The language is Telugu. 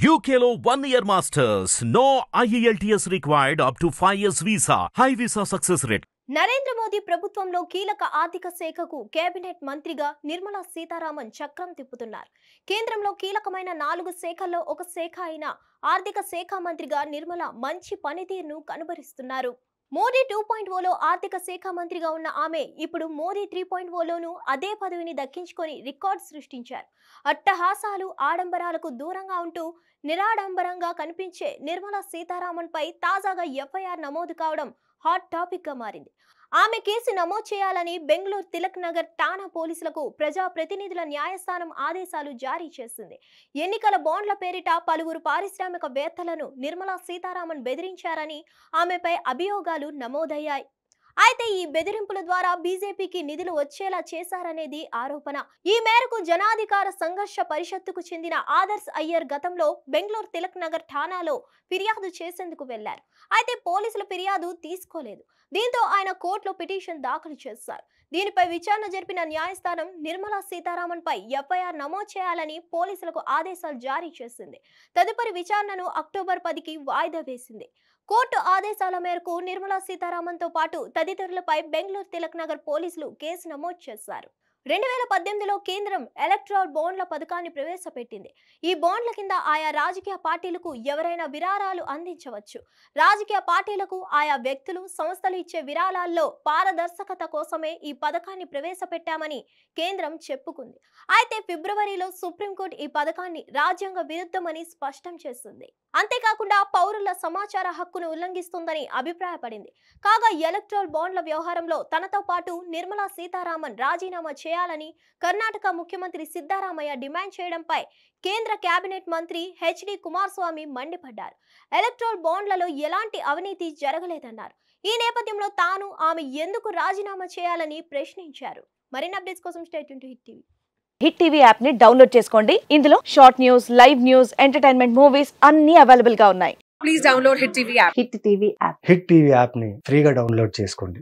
UKLO 1 year masters. No IELTS required up to 5 years visa. High visa success rate. Narendra Modi ప్రభుత్వంలో కీలక ఆర్థిక శాఖకు కేబినెట్ మంత్రిగా నిర్మలా సీతారామన్ చక్రం తిప్పుతున్నారు. కేంద్రంలో కీలకమైన 4 శాఖల్లో ఒక శాఖ అయిన ఆర్థిక శాఖ మంత్రిగా నిర్మల మంచి పనితీరును కనబరుస్తున్నారు. మోదీ 2.0లో ఆర్థిక శాఖ మంత్రిగా ఉన్న ఆమె ఇప్పుడు మోదీ 3.0లోనూ అదే పదవిని దక్కించుకొని రికార్డు సృష్టించారు. అట్టహాసాలు ఆడంబరాలకు దూరంగా ఉంటూ నిరాడంబరంగా కనిపించే నిర్మలా సీతారామన్ పై తాజాగా ఎఫ్ఐఆర్ నమోదు కావడం హాట్ టాపిక్ గా మారింది. ఆమె కేసు నమోదు చేయాలని బెంగళూరు తిలక్ నగర్ ఠాణా పోలీసులకు ప్రజా ప్రతినిధుల న్యాయస్థానం ఆదేశాలు జారీ చేసింది. ఎన్నికల బాండ్ల పేరిట పలువురు పారిశ్రామికవేత్తలను నిర్మలా సీతారామన్ బెదిరించారని ఆమెపై అభియోగాలు నమోదయ్యాయి. అయితే ఈ బెదిరింపుల ద్వారా బీజేపీకి నిధులు వచ్చేలా చేశారనేది ఆరోపణ. ఈ మేరకు జనాధికార సంఘర్ష పరిషత్తుకు చెందిన ఆదర్శ్ అయ్యర్ గతంలో బెంగళూరు తిలక్ నగర్ ఠాణాలో ఫిర్యాదు చేసేందుకు వెళ్లారు. అయితే పోలీసులు ఫిర్యాదు తీసుకోలేదు. దీంతో ఆయన కోర్టులో పిటిషన్ దాఖలు చేశారు. దీనిపై విచారణ జరిపిన న్యాయస్థానం నిర్మలా సీతారామన్ పై ఎఫ్ఐఆర్ నమోదు చేయాలని పోలీసులకు ఆదేశాలు జారీ చేసింది. తదుపరి విచారణను అక్టోబర్ 10కి వాయిదా వేసింది. కోర్టు ఆదేశాల మేరకు నిర్మలా సీతారామన్ తో పాటు తదితరులపై బెంగళూరు తిలక్ నగర్ పోలీసులు కేసు నమోదు చేశారు. 2018లో కేంద్రం ఎలక్ట్రల్ బాండ్ల పథకాన్ని ప్రవేశపెట్టింది. ఈ బాండ్ల కింద ఆయా రాజకీయ పార్టీలకు ఎవరైనా విరాళాలు అందించవచ్చు. రాజకీయ పార్టీలకు ఆయా వ్యక్తులు, సంస్థలు ఇచ్చే విరాళాల్లో పారదర్శకత కోసమే ఈ పథకాన్ని ప్రవేశపెట్టామని కేంద్రం చెప్పుకుంది. అయితే ఫిబ్రవరిలో సుప్రీంకోర్టు ఈ పథకాన్ని రాజ్యాంగ విరుద్ధమని స్పష్టం చేసింది. అంతేకాకుండా పౌరుల సమాచార హక్కును ఉల్లంఘిస్తుందని అభిప్రాయపడింది. కాగా ఎలక్ట్రల్ బాండ్ల వ్యవహారంలో తనతో పాటు నిర్మలా సీతారామన్ రాజీనామా చేయాలని కర్ణాటక ముఖ్యమంత్రి సిద్ధరామయ్య డిమాండ్ చేయడంపై కేంద్ర కేబినెట్ మంత్రి హెచ్డి కుమారస్వామి మండిపడ్డారు. ఎలక్ట్రల్ బాండ్లలో ఎలాంటి అవినీతి జరగలేదన్నారు. ఈ నేపథ్యంలో తాను ఆమె ఎందుకు రాజీనామా చేయాలని ప్రశ్నించారు. మరిన్ని అప్డేట్స్ కోసం stay tune to hit TV. Hit TV app ని డౌన్లోడ్ చేసుకోండి. ఇందులో short news, live news, entertainment movies అన్ని అవైలబుల్ గా ఉన్నాయి. Please download Hit TV app. Hit TV app hit TV app ని ఫ్రీగా డౌన్లోడ్ చేసుకోండి.